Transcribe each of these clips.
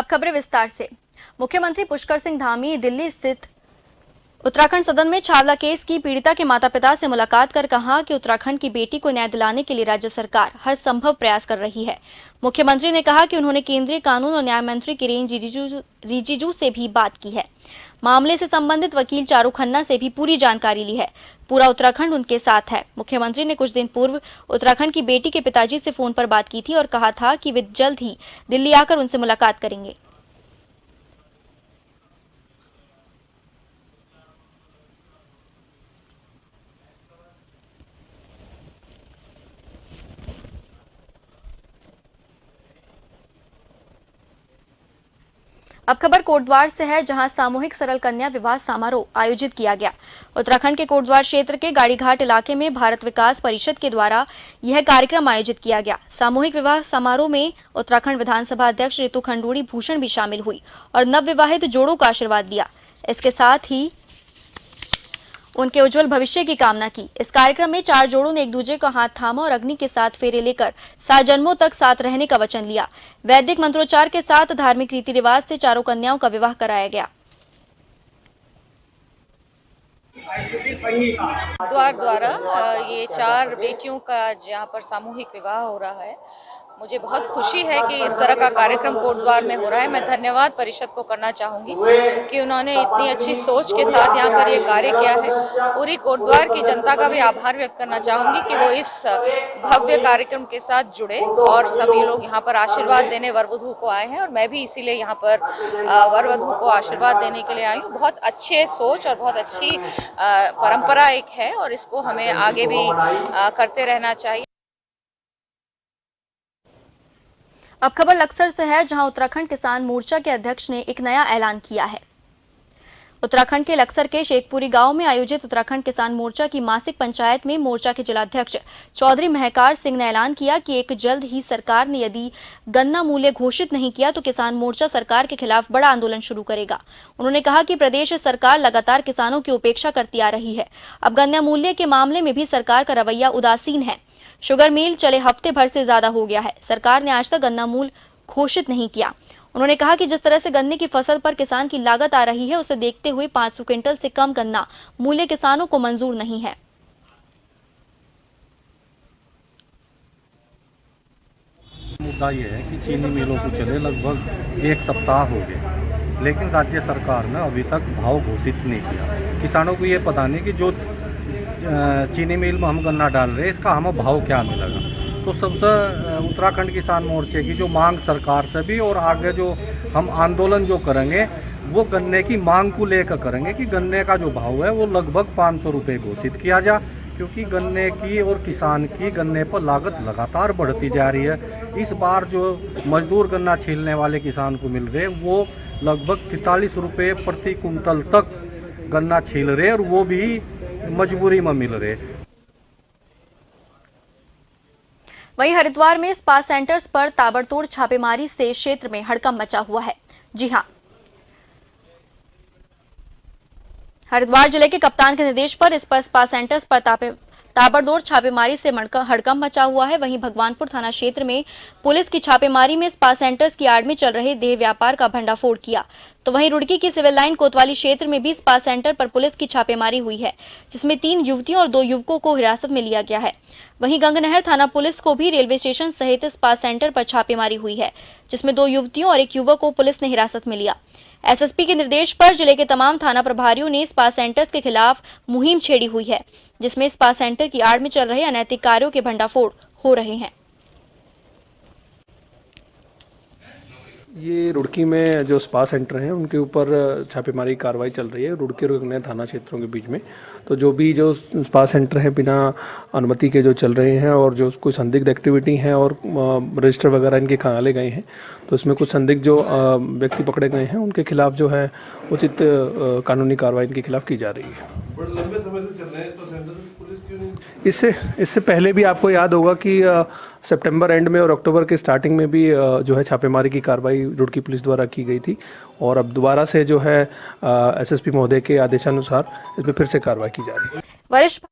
अब खबरें विस्तार से। मुख्यमंत्री पुष्कर सिंह धामी दिल्ली स्थित उत्तराखंड सदन में छावला केस की पीड़िता के माता पिता से मुलाकात कर कहा कि उत्तराखंड की बेटी को न्याय दिलाने के लिए राज्य सरकार हर संभव प्रयास कर रही है। मुख्यमंत्री ने कहा कि उन्होंने केंद्रीय कानून और न्याय मंत्री किरेन रिजिजू से भी बात की है। मामले से संबंधित वकील चारू खन्ना से भी पूरी जानकारी ली है। पूरा उत्तराखंड उनके साथ है। मुख्यमंत्री ने कुछ दिन पूर्व उत्तराखंड की बेटी के पिताजी से फोन पर बात की थी और कहा था कि वे जल्द ही दिल्ली आकर उनसे मुलाकात करेंगे। अब खबर कोटद्वार से है, जहां सामूहिक सरल कन्या विवाह समारोह आयोजित किया गया। उत्तराखंड के कोटद्वार क्षेत्र के गाड़ीघाट इलाके में भारत विकास परिषद के द्वारा यह कार्यक्रम आयोजित किया गया। सामूहिक विवाह समारोह में उत्तराखंड विधानसभा अध्यक्ष ऋतु खंडूड़ी भूषण भी शामिल हुई और नवविवाहित जोड़ों का आशीर्वाद दिया। इसके साथ ही उनके उज्जवल भविष्य की कामना की। इस कार्यक्रम में 4 जोड़ों ने एक दूसरे का हाथ थामा और अग्नि के साथ फेरे लेकर 7 जन्मों तक साथ रहने का वचन लिया। वैदिक मंत्रोच्चार के साथ धार्मिक रीति रिवाज से चारों कन्याओं का विवाह कराया गया। द्वारा ये 4 बेटियों का जहाँ पर सामूहिक विवाह हो रहा है, मुझे बहुत खुशी है कि इस तरह का कार्यक्रम कोटद्वार में हो रहा है। मैं धन्यवाद परिषद को करना चाहूँगी कि उन्होंने इतनी अच्छी सोच के साथ यहाँ पर ये कार्य किया है। पूरी कोटद्वार की जनता का भी आभार व्यक्त करना चाहूँगी कि वो इस भव्य कार्यक्रम के साथ जुड़े और सभी लोग यहाँ पर आशीर्वाद देने वर वधू को आए हैं और मैं भी इसीलिए यहाँ पर वर वधू को आशीर्वाद देने के लिए आई हूँ। बहुत अच्छे सोच और बहुत अच्छी परंपरा एक है और इसको हमें आगे भी करते रहना चाहिए। अब खबर लक्सर से है, जहां उत्तराखंड किसान मोर्चा के अध्यक्ष ने एक नया ऐलान किया है। उत्तराखंड के लक्सर के शेखपुरी गांव में आयोजित उत्तराखंड किसान मोर्चा की मासिक पंचायत में मोर्चा के जिलाध्यक्ष चौधरी महकार सिंह ने ऐलान किया कि एक जल्द ही सरकार ने यदि गन्ना मूल्य घोषित नहीं किया तो किसान मोर्चा सरकार के खिलाफ बड़ा आंदोलन शुरू करेगा। उन्होंने कहा कि प्रदेश सरकार लगातार किसानों की उपेक्षा करती आ रही है। अब गन्ना मूल्य के मामले में भी सरकार का रवैया उदासीन है। शुगर मिल चले हफ्ते भर से ज्यादा हो गया है। सरकार ने आज तक गन्ना मूल्य घोषित नहीं किया। उन्होंने कहा कि जिस तरह से गन्ने की फसल पर किसान की लागत आ रही है, उसे देखते हुए 500 क्विंटल से कम गन्ना मूल्य किसानों को मंजूर नहीं है। मुद्दा ये है कि चीनी मिलों को चले लगभग 1 सप्ताह हो गए, लेकिन राज्य सरकार ने अभी तक भाव घोषित नहीं किया। किसानों को ये पता नहीं कि जो चीनी मिल में हम गन्ना डाल रहे हैं इसका हमें भाव क्या मिलेगा। तो सबसे उत्तराखंड किसान मोर्चे की जो मांग सरकार से भी और आगे जो हम आंदोलन जो करेंगे वो गन्ने की मांग को लेकर करेंगे कि गन्ने का जो भाव है वो लगभग 500 रुपये घोषित किया जाए, क्योंकि गन्ने की और किसान की गन्ने पर लागत लगातार बढ़ती जा रही है। इस बार जो मजदूर गन्ना छीलने वाले किसान को मिल रहे वो लगभग 43 रुपये प्रति कुंटल तक गन्ना छील रहे और वो भी मजबूरी में मिल रहे। वहीं हरिद्वार में स्पा सेंटर्स पर ताबड़तोड़ छापेमारी से क्षेत्र में हड़कंप मचा हुआ है। जी हां, हरिद्वार जिले के कप्तान के निर्देश पर इस पर स्पा सेंटर्स पर ताबड़तोड़ छापेमारी से हड़कंप मचा हुआ है। वहीं भगवानपुर थाना क्षेत्र में पुलिस की छापेमारी में स्पा सेंटर्स की आड़ में चल रहे देह व्यापार का भंडाफोड़ किया। तो वहीं रुड़की की सिविल लाइन कोतवाली क्षेत्र में भी स्पा सेंटर पर पुलिस की छापेमारी हुई है, जिसमें 3 युवतियों और 2 युवकों को हिरासत में लिया गया है। वहीं गंगनहर थाना पुलिस को भी रेलवे स्टेशन सहित स्पा सेंटर पर छापेमारी हुई है, जिसमें 2 युवतियों और 1 युवक को पुलिस ने हिरासत में लिया। एसएसपी के निर्देश पर जिले के तमाम थाना प्रभारियों ने स्पा सेंटर्स के खिलाफ मुहिम छेड़ी हुई है, जिसमें स्पा सेंटर की आड़ में चल रहे अनैतिक कार्यों के भंडाफोड़ हो रहे हैं। ये रुड़की में जो स्पा सेंटर हैं उनके ऊपर छापेमारी कार्रवाई चल रही है रुड़की और गंगनहर थाना क्षेत्रों के बीच में। तो जो स्पा सेंटर हैं बिना अनुमति के जो चल रहे हैं और जो कोई संदिग्ध एक्टिविटी हैं और रजिस्टर वगैरह इनके खंगाले गए हैं, तो इसमें कुछ संदिग्ध जो व्यक्ति पकड़े गए हैं उनके खिलाफ जो है उचित कानूनी कार्रवाई इनके खिलाफ की जा रही है। लंबे समय से चल रहे हैं तो सेंटर पुलिस क्यों नहीं? इससे पहले भी आपको याद होगा कि सितंबर एंड में और अक्टूबर के स्टार्टिंग में भी जो है छापेमारी की कार्रवाई रुड़की पुलिस द्वारा की गई थी और अब दोबारा से जो है एसएसपी महोदय के आदेशानुसार इसमें फिर से कार्रवाई की जा रही है। वरिष्ठ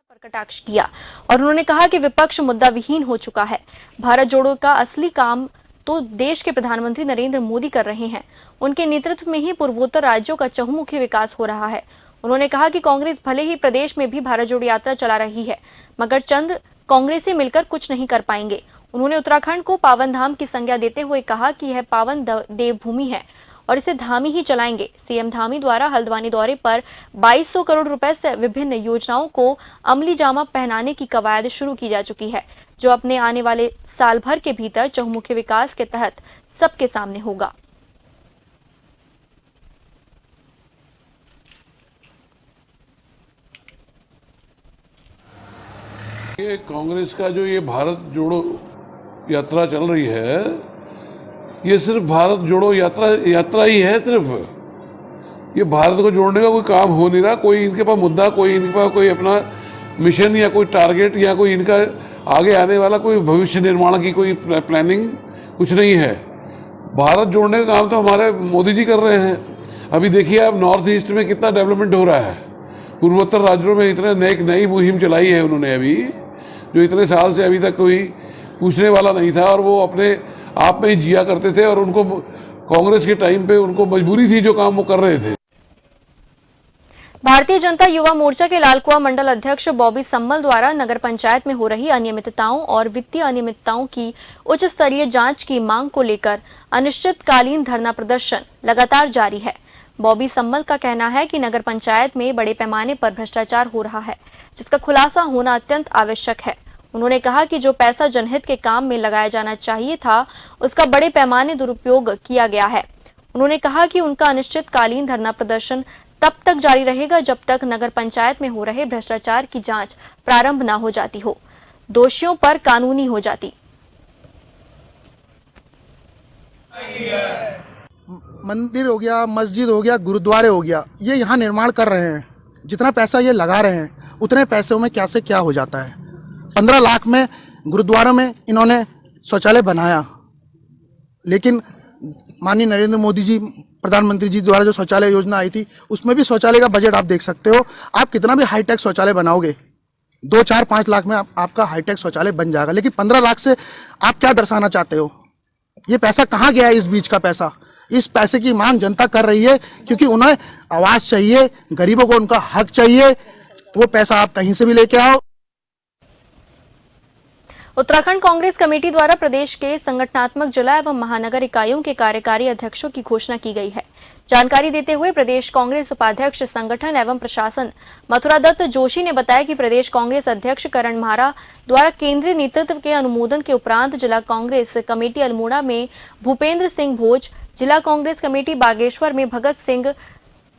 पर कटाक्ष किया और उन्होंने कहा कि विपक्ष मुद्दा विहीन हो चुका है। भारत जोड़ो का असली काम तो देश के प्रधानमंत्री नरेंद्र मोदी कर रहे हैं। उनके नेतृत्व में ही पूर्वोत्तर राज्यों का चहुमुखी विकास हो रहा है। उन्होंने कहा कि कांग्रेस भले ही प्रदेश में भी भारत जोड़ो यात्रा चला रही है, मगर चंद कांग्रेसी मिलकर कुछ नहीं कर पाएंगे। उन्होंने उत्तराखंड को पावन धाम की संज्ञा देते हुए कहा कि यह पावन देवभूमि है और इसे धामी ही चलाएंगे। सीएम धामी द्वारा हल्द्वानी दौरे पर 2200 करोड़ रुपए से विभिन्न योजनाओं को अमली जामा पहनाने की कवायद शुरू की जा चुकी है, जो अपने आने वाले साल भर के भीतर चहुमुखी विकास के तहत सबके सामने होगा। ये कांग्रेस का जो ये भारत जोड़ो यात्रा चल रही है, ये सिर्फ भारत जोड़ो यात्रा ही है। सिर्फ ये भारत को जोड़ने का कोई काम हो नहीं रहा। कोई इनके पास मुद्दा, कोई इनके पास कोई अपना मिशन या कोई टारगेट या कोई इनका आगे आने वाला कोई भविष्य निर्माण की कोई प्लानिंग कुछ नहीं है। भारत जोड़ने का काम तो हमारे मोदी जी कर रहे हैं। अभी देखिए आप नॉर्थ ईस्ट में कितना डेवलपमेंट हो रहा है। पूर्वोत्तर राज्यों में इतने नई मुहिम चलाई है उन्होंने अभी, जो इतने साल से अभी तक कोई पूछने वाला नहीं था और वो अपने आप में ही जिया करते थे और उनको कांग्रेस के टाइम पे उनको मजबूरी थी जो काम वो कर रहे थे। भारतीय जनता युवा मोर्चा के लालकुआ मंडल अध्यक्ष बॉबी सम्मल द्वारा नगर पंचायत में हो रही अनियमितताओं और वित्तीय अनियमितताओं की उच्च स्तरीय जांच की मांग को लेकर अनिश्चितकालीन धरना प्रदर्शन लगातार जारी है। बॉबी सम्मल का कहना है कि नगर पंचायत में बड़े पैमाने पर भ्रष्टाचार हो रहा है, जिसका खुलासा होना अत्यंत आवश्यक है। उन्होंने कहा कि जो पैसा जनहित के काम में लगाया जाना चाहिए था, उसका बड़े पैमाने दुरुपयोग किया गया है। उन्होंने कहा कि उनका अनिश्चितकालीन धरना प्रदर्शन तब तक जारी रहेगा जब तक नगर पंचायत में हो रहे भ्रष्टाचार की जांच प्रारंभ न हो जाती हो, दोषियों पर कानूनी हो जाती। मंदिर हो गया, मस्जिद हो गया, गुरुद्वारे हो गया, ये यहाँ निर्माण कर रहे हैं। जितना पैसा ये लगा रहे हैं उतने पैसों में क्या से क्या हो जाता है। 15 लाख में गुरुद्वारों में इन्होंने शौचालय बनाया, लेकिन माननीय नरेंद्र मोदी जी प्रधानमंत्री जी द्वारा जो शौचालय योजना आई थी, उसमें भी शौचालय का बजट आप देख सकते हो। आप कितना भी हाईटेक शौचालय बनाओगे, 2, 4, 5 लाख में आपका हाईटेक शौचालय बन जाएगा, लेकिन 15 लाख से आप क्या दर्शाना चाहते हो? ये पैसा कहाँ गया है? इस बीच का पैसा, इस पैसे की मांग जनता कर रही है, क्योंकि उन्हें आवाज चाहिए, गरीबों को उनका हक चाहिए। वो पैसा आप कहीं से भी लेके आओ। उत्तराखंड कांग्रेस कमेटी द्वारा प्रदेश के संगठनात्मक जिला एवं महानगर इकाइयों के कार्यकारी अध्यक्षों की घोषणा की गई है। जानकारी देते हुए प्रदेश कांग्रेस उपाध्यक्ष संगठन एवं प्रशासन मथुरा दत्त जोशी ने बताया कि प्रदेश कांग्रेस अध्यक्ष करण म्हारा द्वारा केंद्रीय नेतृत्व के अनुमोदन के उपरांत जिला कांग्रेस कमेटी अल्मोड़ा में भूपेंद्र सिंह भोज, जिला कांग्रेस कमेटी बागेश्वर में भगत सिंह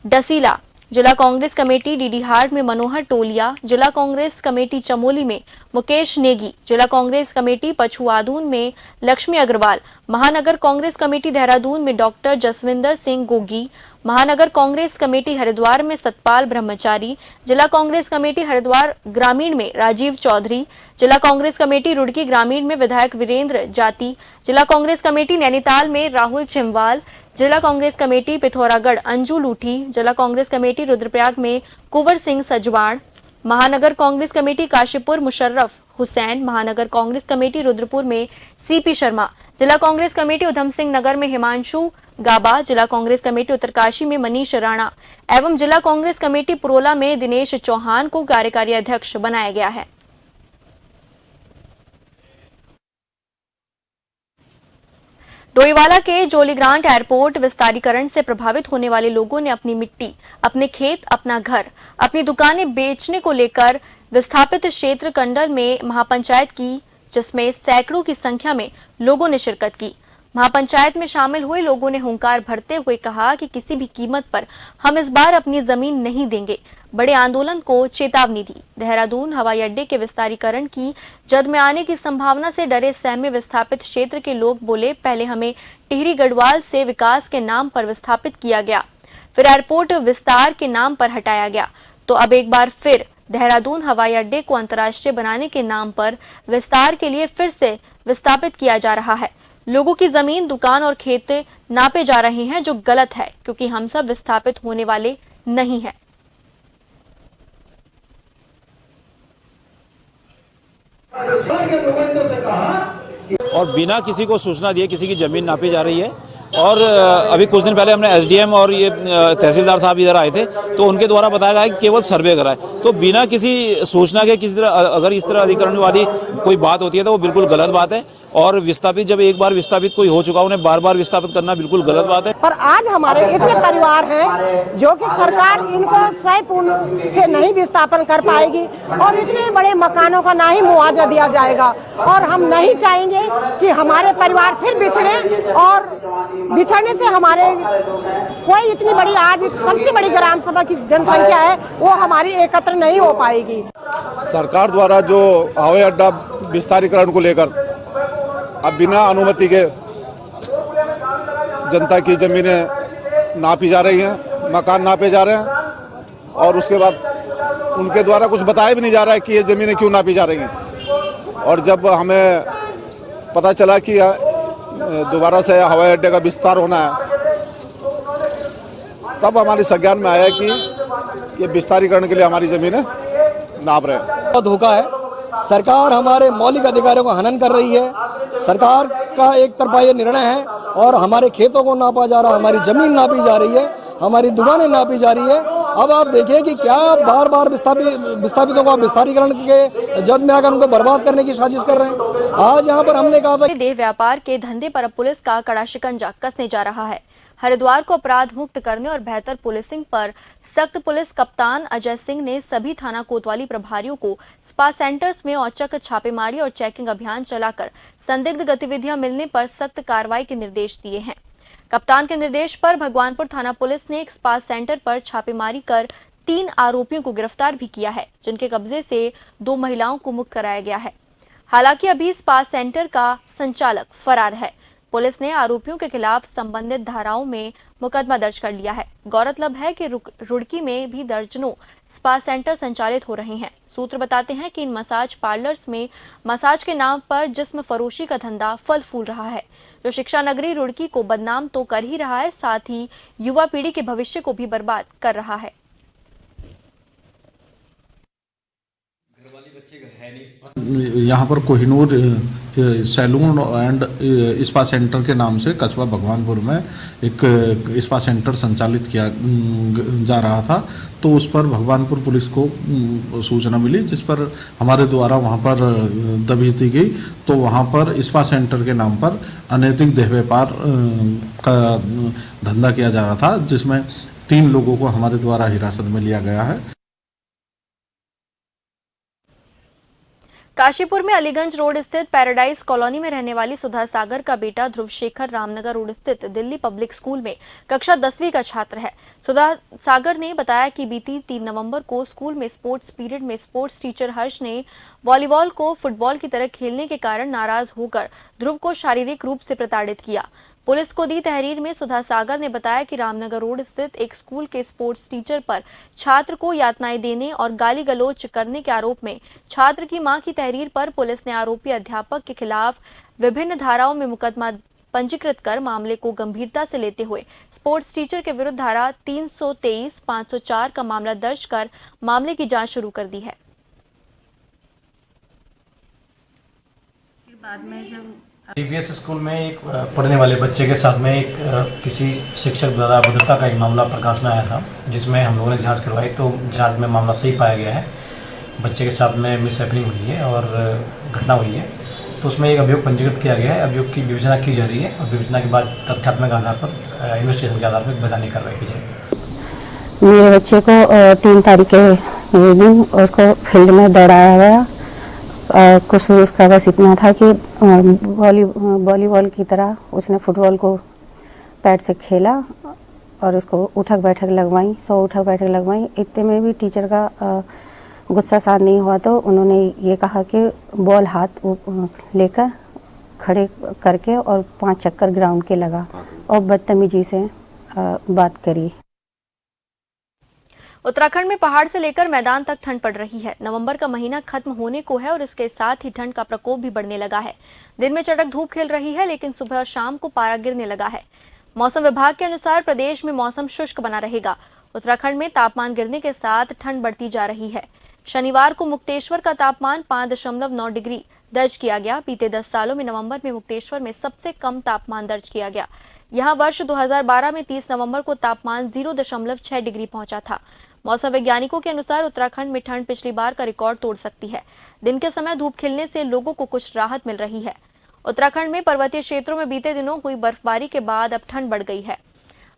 डसीला, जिला कांग्रेस कमेटी डीडीहाट में मनोहर टोलिया, जिला कांग्रेस कमेटी चमोली में मुकेश नेगी, जिला कांग्रेस कमेटी पछुआदून में लक्ष्मी अग्रवाल, महानगर कांग्रेस कमेटी देहरादून में डॉक्टर जसविंदर सिंह गोगी, महानगर कांग्रेस कमेटी हरिद्वार में सतपाल ब्रह्मचारी, जिला कांग्रेस कमेटी हरिद्वार ग्रामीण में राजीव चौधरी, जिला कांग्रेस कमेटी रुड़की ग्रामीण में विधायक वीरेंद्र जाती, जिला कांग्रेस कमेटी नैनीताल में राहुल छिमवाल, जिला कांग्रेस कमेटी पिथौरागढ़ अंजू लूठी, जिला कांग्रेस कमेटी रुद्रप्रयाग में कुंवर सिंह सजवाड़, महानगर कांग्रेस कमेटी काशीपुर मुशर्रफ हुसैन, महानगर कांग्रेस कमेटी रुद्रपुर में सीपी शर्मा, जिला कांग्रेस कमेटी उधम सिंह नगर में हिमांशु गाबा, जिला कांग्रेस कमेटी उत्तरकाशी में मनीष राणा एवं जिला कांग्रेस कमेटी पुरोला में दिनेश चौहान को कार्यकारी अध्यक्ष बनाया गया है। डोईवाला के जोलीग्रांट एयरपोर्ट विस्तारीकरण से प्रभावित होने वाले लोगों ने अपनी मिट्टी, अपने खेत, अपना घर, अपनी दुकानें बेचने को लेकर विस्थापित क्षेत्र कंडल में महापंचायत की, जिसमें सैकड़ों की संख्या में लोगों ने शिरकत की। महापंचायत में शामिल हुए लोगों ने हुंकार भरते हुए कहा कि किसी भी कीमत पर हम इस बार अपनी जमीन नहीं देंगे। बड़े आंदोलन को चेतावनी दी। देहरादून हवाई अड्डे के विस्तारीकरण की जद में आने की संभावना से डरे सहमे विस्थापित क्षेत्र के लोग बोले, पहले हमें टिहरी गढ़वाल से विकास के नाम पर विस्थापित किया गया, फिर एयरपोर्ट विस्तार के नाम पर हटाया गया, तो अब एक बार फिर देहरादून हवाई अड्डे को अंतर्राष्ट्रीय बनाने के नाम पर विस्तार के लिए फिर से विस्थापित किया जा रहा है। लोगों की जमीन, दुकान और खेत नापे जा रहे हैं, जो गलत है, क्योंकि हम सब विस्थापित होने वाले नहीं हैं। और बिना किसी को सूचना दिए किसी की ज़मीन नापी जा रही है। और अभी कुछ दिन पहले हमने एसडीएम और ये तहसीलदार साहब इधर आए थे, तो उनके द्वारा बताया गया कि केवल सर्वे कराए। तो बिना किसी सूचना के किसी तरह अगर इस तरह अधिकरण वाली कोई बात होती है तो वो बिल्कुल गलत बात है। और विस्थापित जब एक बार विस्थापित कोई हो चुका उन्हें बार बार विस्थापित करना बिल्कुल गलत बात है। पर आज हमारे इतने परिवार हैं जो कि सरकार इनको सही पूर्ण से नहीं विस्थापन कर पाएगी और इतने बड़े मकानों का ना ही मुआवजा दिया जाएगा। और हम नहीं चाहेंगे कि हमारे परिवार फिर बिछड़े, और बिछड़ने से हमारे कोई इतनी बड़ी आज सबसे बड़ी ग्राम सभा की जनसंख्या है वो हमारी एकत्र नहीं हो पाएगी। सरकार द्वारा जो हवाई अड्डा विस्तारीकरण को लेकर अब बिना अनुमति के जनता की ज़मीनें नापी जा रही हैं, मकान नापे जा रहे हैं, और उसके बाद उनके द्वारा कुछ बताया भी नहीं जा रहा है कि ये ज़मीनें क्यों नापी जा रही हैं। और जब हमें पता चला कि दोबारा से हवाई अड्डे का विस्तार होना है, तब हमारे संज्ञान में आया कि ये विस्तारीकरण के लिए हमारी ज़मीनें नाप रहे हैं। बहुत धोखा है, सरकार हमारे मौलिक अधिकारों का हनन कर रही है। सरकार का एक तरफा ये निर्णय है और हमारे खेतों को नापा जा रहा है, हमारी ज़मीन नापी जा रही है, हमारी दुकानें नापी जा रही है। अब आप देखिए कि क्या बार बार विस्थापितों को विस्तारीकरण के जद में आकर उनको बर्बाद करने की साजिश कर रहे हैं। आज यहाँ पर हमने कहा था देह व्यापार के धंधे पर अब पुलिस का कड़ा शिकंजा कसने जा रहा है। हरिद्वार को अपराध मुक्त करने और बेहतर पुलिसिंग पर सख्त पुलिस कप्तान अजय सिंह ने सभी थाना कोतवाली प्रभारियों को स्पा सेंटर्स में औचक छापेमारी और चेकिंग अभियान चलाकर संदिग्ध गतिविधियां मिलने पर सख्त कार्रवाई के निर्देश दिए हैं। कप्तान के निर्देश पर भगवानपुर थाना पुलिस ने एक स्पा सेंटर पर छापेमारी कर 3 आरोपियों को गिरफ्तार भी किया है, जिनके कब्जे से 2 महिलाओं को मुक्त कराया गया है। हालांकि अभी स्पा सेंटर का संचालक फरार है। पुलिस ने आरोपियों के खिलाफ संबंधित धाराओं में मुकदमा दर्ज कर लिया है। गौरतलब है कि रुड़की में भी दर्जनों स्पा सेंटर संचालित हो रहे हैं। सूत्र बताते हैं कि इन मसाज पार्लर्स में मसाज के नाम पर जिस्म फरोशी का धंधा फल फूल रहा है, जो शिक्षा नगरी रुड़की को बदनाम तो कर ही रहा है, साथ ही युवा पीढ़ी के भविष्य को भी बर्बाद कर रहा है। यहाँ पर Kohinoor salon and spa centre के नाम से कस्बा भगवानपुर में एक स्पा सेंटर संचालित किया जा रहा था। तो उस पर भगवानपुर पुलिस को सूचना मिली, जिस पर हमारे द्वारा वहाँ पर दबिश दी गई। तो वहाँ पर स्पा सेंटर के नाम पर अनैतिक देह व्यापार का धंधा किया जा रहा था, जिसमें 3 लोगों को हमारे द्वारा हिरासत में लिया गया है। काशीपुर में अलीगंज रोड स्थित पैराडाइज कॉलोनी में रहने वाली सुधा सागर का बेटा ध्रुव शेखर रामनगर रोड स्थित दिल्ली पब्लिक स्कूल में कक्षा 10वीं का छात्र है। सुधा सागर ने बताया कि बीती 3 नवंबर को स्कूल में स्पोर्ट्स पीरियड में स्पोर्ट्स टीचर हर्ष ने वॉलीबॉल को फुटबॉल की तरह खेलने के कारण नाराज होकर ध्रुव को शारीरिक रूप से प्रताड़ित किया। पुलिस को दी तहरीर में सुधा सागर ने बताया कि रामनगर रोड स्थित एक स्कूल के स्पोर्ट्स टीचर पर छात्र को यातनाएं देने और गाली गलौज करने के आरोप में छात्र की मां की तहरीर पर पुलिस ने आरोपी अध्यापक के खिलाफ विभिन्न धाराओं में मुकदमा पंजीकृत कर मामले को गंभीरता से लेते हुए स्पोर्ट्स टीचर के विरुद्ध धारा 323, 504 का मामला दर्ज कर मामले की जांच शुरू कर दी है। बाद में जब डीपीएस स्कूल में एक पढ़ने वाले बच्चे के साथ में एक किसी शिक्षक द्वारा अभद्रता का एक मामला प्रकाश में आया था, जिसमें हम लोगों ने जांच करवाई। तो जांच में मामला सही पाया गया है। बच्चे के साथ में मिसहैपनिंग हुई है और घटना हुई है, तो उसमें एक अभियोग पंजीकृत किया गया है। अभियोग की विवेचना की जा रही है और विवेचना के बाद तथ्यात्मक आधार पर इन्वेस्टिगेशन के आधार पर वैधानिक कार्रवाई की जाएगी। मेरे बच्चे को 3 तारीख के दिन उसको फील्ड में दौड़ाया गया। कुछ उसका बस इतना था कि वॉलीबॉल की तरह उसने फुटबॉल को पैड से खेला और उसको उठक बैठक लगवाई, 100 उठक बैठक लगवाई। इतने में भी टीचर का गुस्सा शांत नहीं हुआ, तो उन्होंने ये कहा कि बॉल हाथ लेकर खड़े करके और 5 चक्कर ग्राउंड के लगा और बदतमीजी से बात करी। उत्तराखंड में पहाड़ से लेकर मैदान तक ठंड पड़ रही है। नवंबर का महीना खत्म होने को है और इसके साथ ही ठंड का प्रकोप भी बढ़ने लगा है। दिन में चटक धूप खिल रही है, लेकिन सुबह और शाम को पारा गिरने लगा है। मौसम विभाग के अनुसार प्रदेश में मौसम शुष्क बना रहेगा। उत्तराखंड में तापमान गिरने के साथ ठंड बढ़ती जा रही है। शनिवार को मुक्तेश्वर का तापमान 5.9 डिग्री दर्ज किया गया। बीते 10 सालों में नवंबर में मुक्तेश्वर में सबसे कम तापमान दर्ज किया गया। यहां वर्ष 2012 में 30 नवंबर को तापमान 0.6 डिग्री पहुंचा था। मौसम वैज्ञानिकों के अनुसार उत्तराखंड में ठंड पिछली बार का रिकॉर्ड तोड़ सकती है। दिन के समय धूप खिलने से लोगों को कुछ राहत मिल रही है। उत्तराखंड में पर्वतीय क्षेत्रों में बीते दिनों हुई बर्फबारी के बाद अब ठंड बढ़ गई है।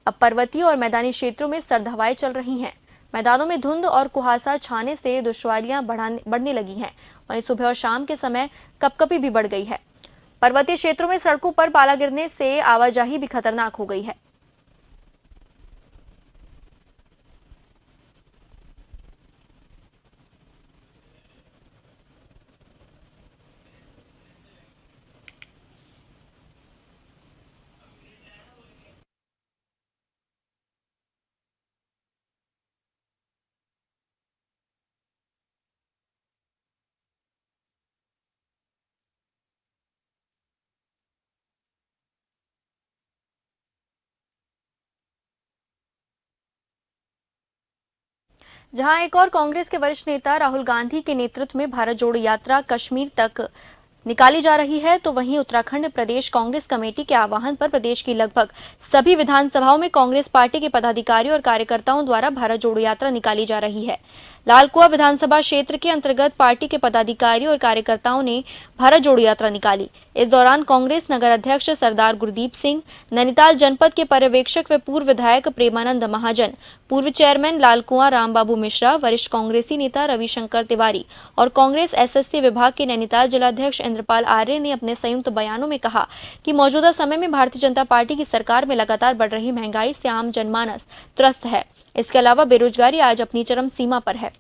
अब पर्वतीय और मैदानी क्षेत्रों में सर्द हवाएं चल रही हैं। मैदानों में धुंध और कुहासा छाने से दुश्वारियां बढ़ने लगी हैं। वहीं सुबह और शाम के समय कपकपी भी बढ़ गई है। पर्वतीय क्षेत्रों में सड़कों पर पाला गिरने से आवाजाही भी खतरनाक हो गई है। जहां एक और कांग्रेस के वरिष्ठ नेता राहुल गांधी के नेतृत्व में भारत जोड़ो यात्रा कश्मीर तक निकाली जा रही है, तो वहीं उत्तराखंड प्रदेश कांग्रेस कमेटी के आह्वान पर प्रदेश की लगभग सभी विधानसभाओं में कांग्रेस पार्टी के पदाधिकारियों और कार्यकर्ताओं द्वारा भारत जोड़ो यात्रा निकाली जा रही है। लालकुआ विधानसभा क्षेत्र के अंतर्गत पार्टी के पदाधिकारियों और कार्यकर्ताओं ने भारत जोड़ो यात्रा निकाली। इस दौरान कांग्रेस नगर अध्यक्ष सरदार गुरदीप सिंह, नैनीताल जनपद के पर्यवेक्षक व पूर्व विधायक प्रेमानंद महाजन, पूर्व चेयरमैन लालकुआ रामबाबू मिश्रा, वरिष्ठ कांग्रेसी नेता रविशंकर तिवारी और कांग्रेस एसएससी विभाग के नैनीताल जिलाध्यक्ष इंद्रपाल आर्य ने अपने संयुक्त बयानों में कहा कि मौजूदा समय में भारतीय जनता पार्टी की सरकार में लगातार बढ़ रही महंगाई से आम जनमानस त्रस्त है। इसके अलावा बेरोजगारी आज अपनी चरम सीमा पर है।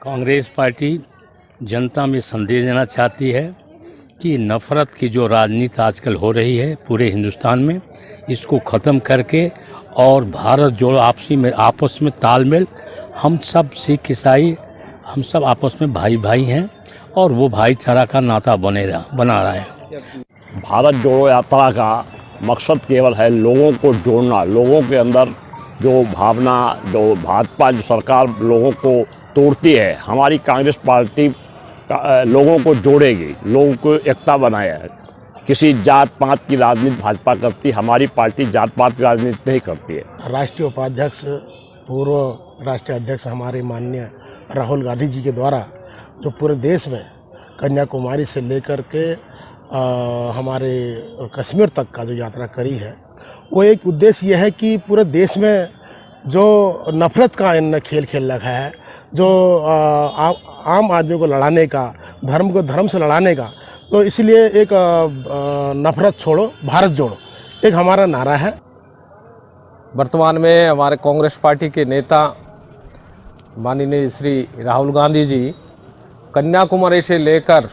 कांग्रेस पार्टी जनता में संदेश देना चाहती है कि नफरत की जो राजनीति आजकल हो रही है पूरे हिंदुस्तान में, इसको ख़त्म करके और भारत जोड़ो आपस में तालमेल, हम सब सिख ईसाई हम सब आपस में भाई भाई हैं और वो भाईचारा का नाता बना रहा है। भारत जोड़ो यात्रा का मकसद केवल है लोगों को जोड़ना, लोगों के अंदर जो भावना, जो भाजपा जो सरकार लोगों को तोड़ती है, हमारी कांग्रेस पार्टी लोगों को जोड़ेगी, लोगों को एकता बनाए। किसी जात पात की राजनीति भाजपा करती, हमारी पार्टी जात पात की राजनीति नहीं करती है। राष्ट्रीय उपाध्यक्ष, पूर्व राष्ट्रीय अध्यक्ष हमारे माननीय राहुल गांधी जी के द्वारा जो पूरे देश में कन्याकुमारी से लेकर के हमारे कश्मीर तक का जो यात्रा करी है, वो एक उद्देश्य यह है कि पूरे देश में जो नफरत का इन्होंने खेल खेल रखा है, जो आम आदमी को लड़ाने का, धर्म को धर्म से लड़ाने का, तो इसलिए एक नफरत छोड़ो भारत जोड़ो एक हमारा नारा है। वर्तमान में हमारे कांग्रेस पार्टी के नेता माननीय श्री राहुल गांधी जी कन्याकुमारी से लेकर